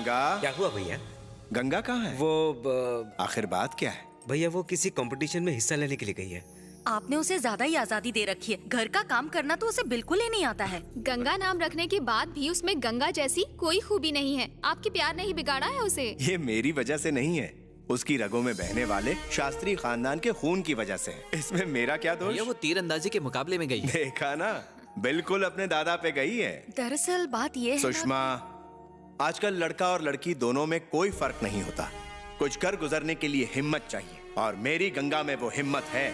गंगा। क्या हुआ भैया? गंगा कहाँ है? वो आखिर बात क्या है? भैया वो किसी कंपटीशन में हिस्सा लेने के लिए गई है। आपने उसे ज्यादा ही आजादी दे रखी है। घर का काम करना तो उसे बिल्कुल ही नहीं आता है। गंगा नाम रखने के बाद भी उसमें गंगा जैसी कोई खूबी नहीं है। आपके प्यार ने ही बिगाड़ा है उसे। ये मेरी वजह से नहीं है, उसकी रगों में बहने वाले शास्त्री खानदान के खून की वजह से। इसमें मेरा क्या दोष? ये वो तीरंदाजी के मुकाबले में गई है। देखा ना, बिल्कुल अपने दादा पे गई है। दरअसल बात ये है सुषमा, आजकल लड़का और लड़की दोनों में कोई फर्क नहीं होता। कुछ कर गुजरने के लिए हिम्मत चाहिए, और मेरी गंगा में वो हिम्मत है।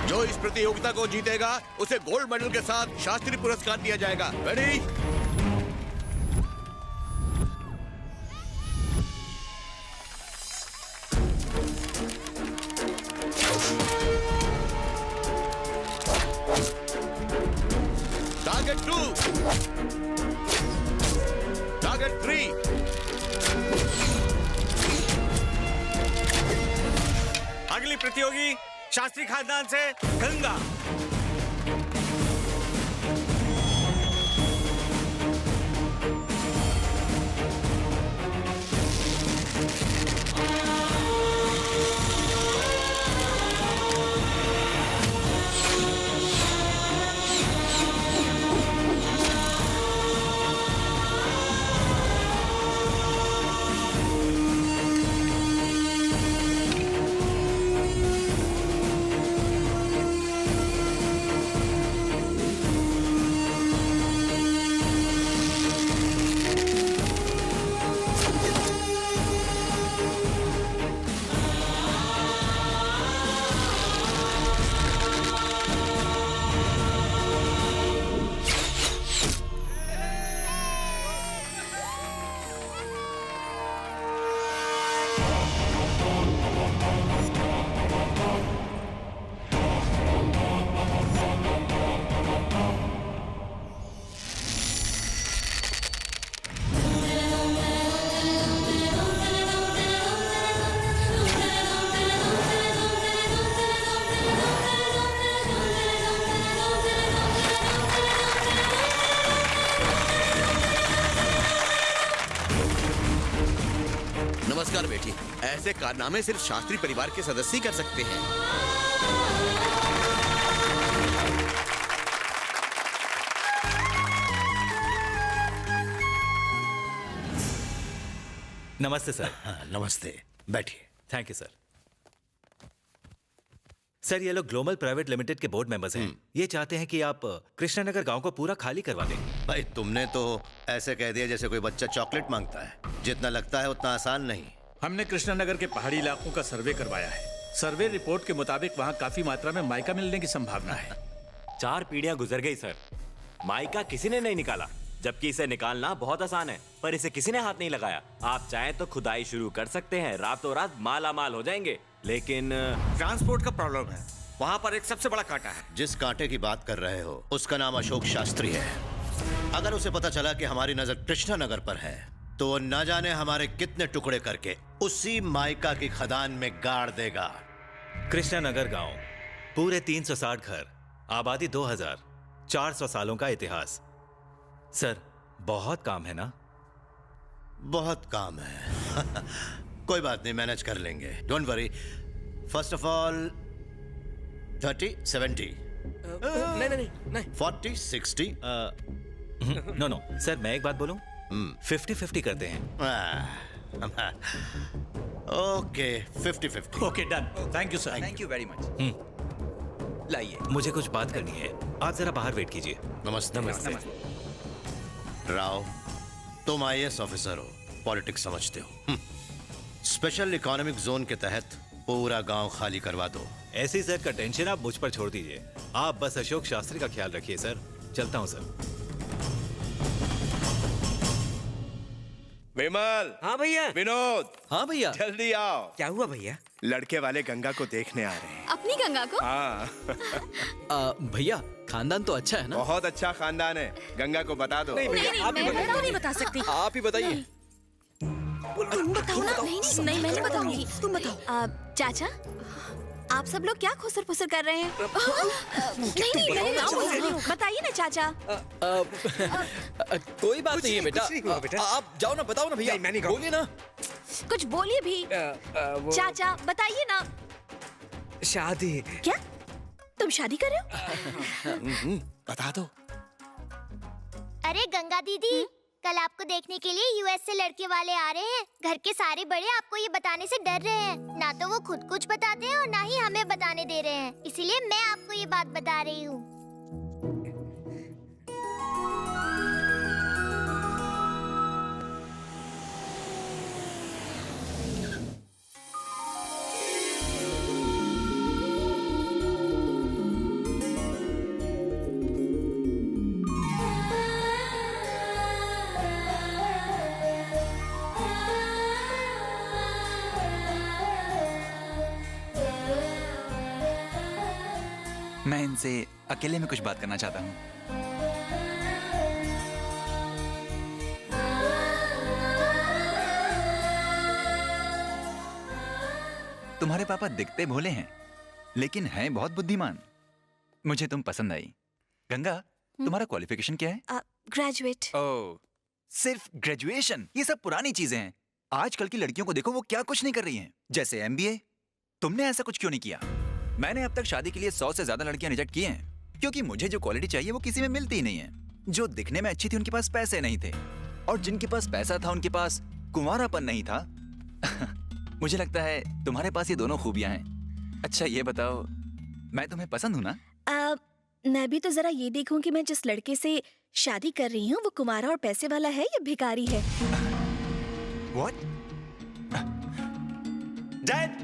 जो इस प्रतियोगिता को जीतेगा उसे गोल्ड मेडल के साथ शास्त्री पुरस्कार दिया जाएगा। रेडी? Target 2, target 3। अगली प्रतियोगी शास्त्री खानदान से गंगा। नमस्कार बेटी। ऐसे कारनामे सिर्फ शास्त्री परिवार के सदस्य ही कर सकते हैं। नमस्ते सर। हाँ, नमस्ते, बैठिए। Thank you sir. सर ये लोग ग्लोबल प्राइवेट लिमिटेड के बोर्ड मेंबर्स हैं। ये चाहते हैं कि आप कृष्णानगर गांव को पूरा खाली करवा दें। भाई तुमने तो ऐसे कह दिया जैसे कोई बच्चा चॉकलेट मांगता है। जितना लगता है उतना आसान नहीं। हमने कृष्णानगर के पहाड़ी इलाकों का सर्वे करवाया है। सर्वे रिपोर्ट के मुताबिक वहाँ काफी मात्रा में माइका मिलने की संभावना है। 4 पीढ़ियां गुजर गई सर, माइका किसी ने नहीं निकाला, जबकि इसे निकालना बहुत आसान है, पर इसे किसी ने हाथ नहीं लगाया। आप चाहें तो खुदाई शुरू कर सकते हैं, रातों रात माला माल हो जाएंगे, लेकिन ट्रांसपोर्ट का प्रॉब्लम है। वहाँ पर एक सबसे बड़ा कांटा है। जिस कांटे की बात कर रहे हो उसका नाम अशोक शास्त्री है। अगर उसे पता चला कि हमारी नजर कृष्णानगर पर है तो वो न जाने हमारे कितने टुकड़े करके उसी माइका की खदान में गाड़ देगा। कृष्णानगर गांव, पूरे 360 घर, आबादी 2000, 400 सालों का इतिहास। सर बहुत काम है ना? बहुत काम है। कोई बात नहीं, मैनेज कर लेंगे, don't worry. First of all 30, 70, नहीं 40, 60। नो सर, मैं एक बात बोलूं? 50-50 करते हैं। Okay 50-50। Okay done. Thank you sir. Thank you very much. लाइए। मुझे कुछ बात करनी है, आप जरा बाहर वेट कीजिए। नमस्ते। राव, तुम IAS ऑफिसर हो, पॉलिटिक्स समझते हो। स्पेशल इकोनॉमिक जोन के तहत पूरा गांव खाली करवा दो। ऐसी सर का टेंशन आप मुझ पर छोड़ दीजिए। आप बस अशोक शास्त्री का ख्याल रखिए सर। चलता हूं सर। विमल। हाँ भैया। विनोद। हाँ भैया। जल्दी आओ। क्या हुआ भैया? लड़के वाले गंगा को देखने आ रहे हैं। अपनी गंगा को? हाँ। भैया खानदान तो अच्छा है ना? बहुत अच्छा खानदान है, गंगा को बता दो। नहीं भैया, आप ही मैं तो नहीं बता सकती। आप ही बताइए। तुम बताओ ना। नहीं मैं नहीं बताऊंगी, तुम बताओ। चाचा, आप सब लोग क्या खुसर फुसर कर रहे हैं? नहीं, मैंने ना बोला। बताइए ना चाचा। कोई बात नहीं है बेटा। आप जाओ ना, बताओ ना भैया। बोलिए ना। कुछ बोलिए भी। चाचा बताइए ना। शादी। क्या तुम शादी कर रहे हो? बता दो। अरे गंगा दीदी, कल आपको देखने के लिए यूएस से लड़के वाले आ रहे हैं। घर के सारे बड़े आपको ये बताने से डर रहे हैं। ना तो वो खुद कुछ बताते हैं और ना ही हमें बताने दे रहे हैं। इसीलिए मैं आपको ये बात बता रही हूँ। मैं इनसे अकेले में कुछ बात करना चाहता हूँ। तुम्हारे पापा दिखते भोले हैं, लेकिन हैं बहुत बुद्धिमान। मुझे तुम पसंद आई। गंगा, तुम्हारा क्वालिफिकेशन क्या है? ग्रेजुएट। ओह, सिर्फ ग्रेजुएशन? ये सब पुरानी चीजें हैं। आजकल की लड़कियों को देखो, वो क्या कुछ नहीं कर रही हैं। जैसे एमबीए। तुमने ऐसा कुछ क्यों नहीं किया? मैंने अब तक शादी के लिए 100 से ज्यादा लड़कियां रिजेक्ट की हैं, क्योंकि मुझे जो क्वालिटी चाहिए वो किसी में मिलती ही नहीं है। जो दिखने में अच्छी थी उनके पास पैसे नहीं थे, और जिनके पास पैसा था उनके पास कुंवारापन नहीं था। मुझे लगता है तुम्हारे पास ये दोनों खूबियां हैं। अच्छा ये बताओ, मैं तुम्हें पसंद हूं ना? मैं भी तो जरा ये देखूं कि मैं जिस लड़के से शादी कर रही हूँ वो कुंवारा और पैसे वाला है या भिखारी है। What? Dad!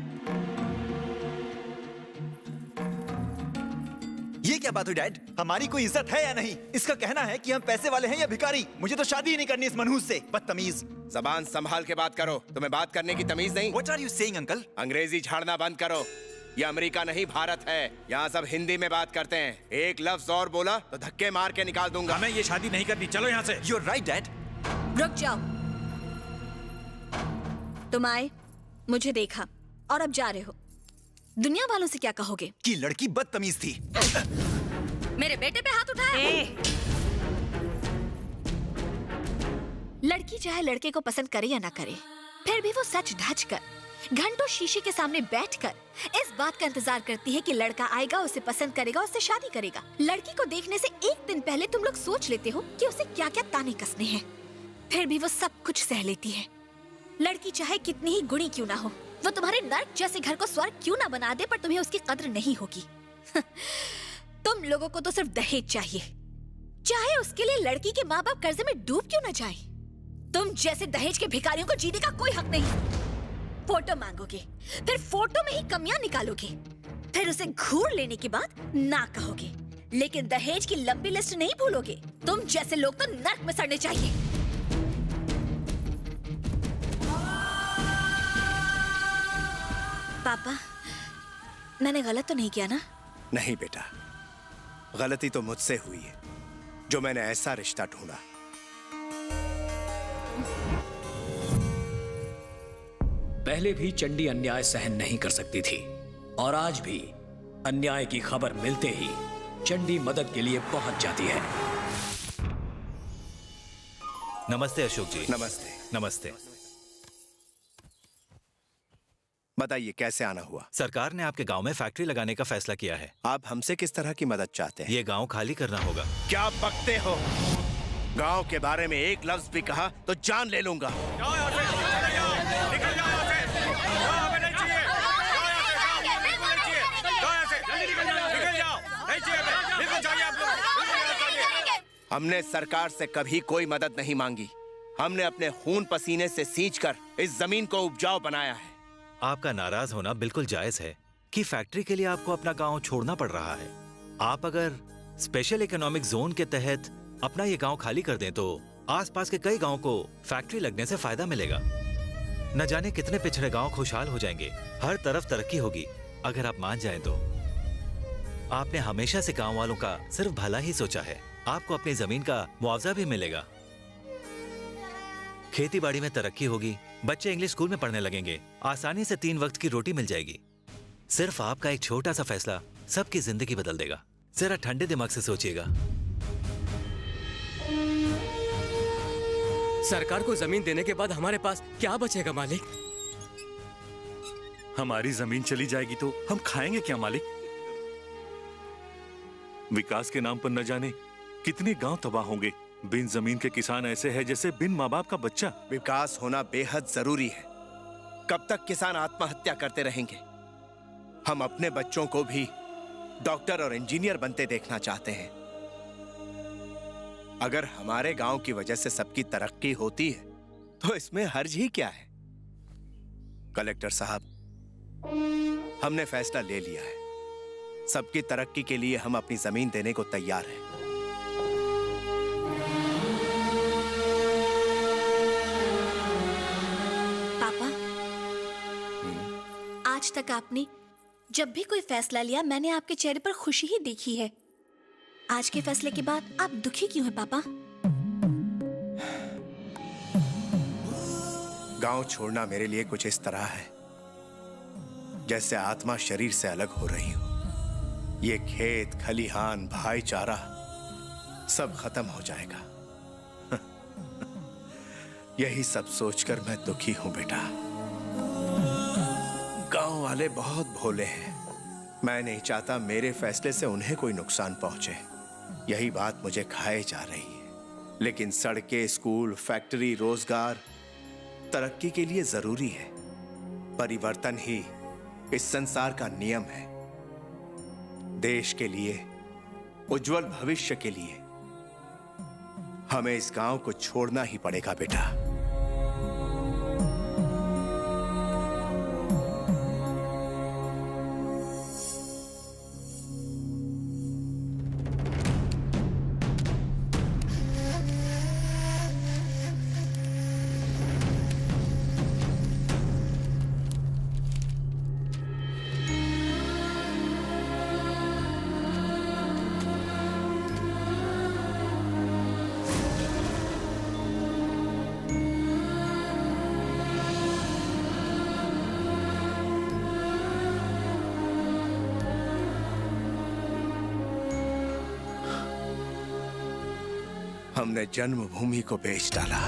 ये क्या बात हुई डैड? हमारी कोई इज्जत है या नहीं? इसका कहना है कि हम पैसे वाले हैं या भिखारी। मुझे तो शादी ही नहीं करनी इस मनहूस से। बदतमीज। जबान संभाल के बात करो। तुम्हें बात करने की तमीज नहीं? What are you saying, uncle? अंग्रेजी झाड़ना बंद करो। ये अमेरिका नहीं भारत है। यहाँ सब हिंदी में बात करते हैं। एक लफ्ज और बोला तो धक्के मार के निकाल दूंगा। हमें ये शादी नहीं करनी, चलो यहाँ से। You're right, Dad. रुक जाओ। तुम आए, मुझे देखा और अब जा रहे हो। दुनिया वालों से क्या कहोगे? कि लड़की बदतमीज थी। मेरे बेटे पे हाथ उठाया। लड़की चाहे लड़के को पसंद करे या ना करे, फिर भी वो सच ढच कर घंटों शीशे के सामने बैठकर इस बात का इंतजार करती है कि लड़का आएगा, उसे पसंद करेगा, उससे शादी करेगा। लड़की को देखने से एक दिन पहले तुम लोग सोच लेते हो कि उसे क्या क्या ताने कसने हैं, फिर भी वो सब कुछ सह लेती है। लड़की चाहे कितनी ही गुणी क्यों ना हो, वो तुम्हारे नर्क जैसे घर को स्वर्ग क्यों ना बना दे, पर तुम्हें उसकी कद्र नहीं होगी। तुम लोगों को तो सिर्फ दहेज चाहिए, चाहे उसके लिए लड़की के माँ बाप कर्जे में डूब क्यों ना जाए। तुम जैसे दहेज के भिखारियों को जीने का कोई हक नहीं। फोटो मांगोगे, फिर फोटो में ही कमियां निकालोगे, फिर उसे घूर लेने के बाद ना कहोगे, लेकिन दहेज की लंबी लिस्ट नहीं भूलोगे। तुम जैसे लोग तो नर्क में सड़ने चाहिए। पापा, मैंने गलत तो नहीं किया ना? नहीं बेटा, गलती तो मुझसे हुई है जो मैंने ऐसा रिश्ता ढूंढा। पहले भी चंडी अन्याय सहन नहीं कर सकती थी, और आज भी अन्याय की खबर मिलते ही चंडी मदद के लिए पहुंच जाती है। नमस्ते अशोक जी। नमस्ते। नमस्ते। बताइए कैसे आना हुआ? सरकार ने आपके गांव में फैक्ट्री लगाने का फैसला किया है। आप हमसे किस तरह की मदद चाहते हैं? ये गांव खाली करना होगा। क्या बकते हो? गांव के बारे में एक लफ्ज भी कहा तो जान ले लूंगा। हमने सरकार से कभी कोई मदद नहीं मांगी। हमने अपने खून पसीने से सींचकर इस जमीन को उपजाऊ बनाया है। आपका नाराज होना बिल्कुल जायज है कि फैक्ट्री के लिए आपको अपना गांव छोड़ना पड़ रहा है। आप अगर स्पेशल इकोनॉमिक जोन के तहत अपना ये गांव खाली कर दें तो आसपास के कई गांव को फैक्ट्री लगने से फायदा मिलेगा। न जाने कितने पिछड़े गांव खुशहाल हो जाएंगे, हर तरफ तरक्की होगी। अगर आप मान जाएं तो आपने हमेशा से गांव वालों का सिर्फ भला ही सोचा है। आपको अपनी जमीन का मुआवजा भी मिलेगा, खेती बाड़ी में तरक्की होगी, बच्चे इंग्लिश स्कूल में पढ़ने लगेंगे, आसानी से 3 वक्त की रोटी मिल जाएगी। सिर्फ आपका एक छोटा सा फैसला सबकी जिंदगी बदल देगा। जरा ठंडे दिमाग से सोचिएगा। सरकार को जमीन देने के बाद हमारे पास क्या बचेगा मालिक? हमारी जमीन चली जाएगी तो हम खाएंगे क्या मालिक? विकास के नाम पर न जाने कितने गांव तबाह होंगे। बिन जमीन के किसान ऐसे हैं जैसे बिन माँ बाप का बच्चा। विकास होना बेहद जरूरी है। कब तक किसान आत्महत्या करते रहेंगे? हम अपने बच्चों को भी डॉक्टर और इंजीनियर बनते देखना चाहते हैं। अगर हमारे गांव की वजह से सबकी तरक्की होती है तो इसमें हर्ज ही क्या है? कलेक्टर साहब, हमने फैसला ले लिया है। सबकी तरक्की के लिए हम अपनी जमीन देने को तैयार हैं। पापा, आज तक आपने जब भी कोई फैसला लिया मैंने आपके चेहरे पर खुशी ही देखी है। आज के फैसले के बाद आप दुखी क्यों हैं पापा? गांव छोड़ना मेरे लिए कुछ इस तरह है जैसे आत्मा शरीर से अलग हो रही हो। ये खेत, खलिहान, भाईचारा सब खत्म हो जाएगा। यही सब सोचकर मैं दुखी हूं बेटा। गांव वाले बहुत भोले हैं। मैं नहीं चाहता मेरे फैसले से उन्हें कोई नुकसान पहुंचे। यही बात मुझे खाए जा रही है। लेकिन सड़कें, स्कूल, फैक्ट्री, रोजगार तरक्की के लिए जरूरी है। परिवर्तन ही इस संसार का नियम है। देश के लिए, उज्जवल भविष्य के लिए हमें इस गांव को छोड़ना ही पड़ेगा बेटा। हमने जन्मभूमि को बेच डाला।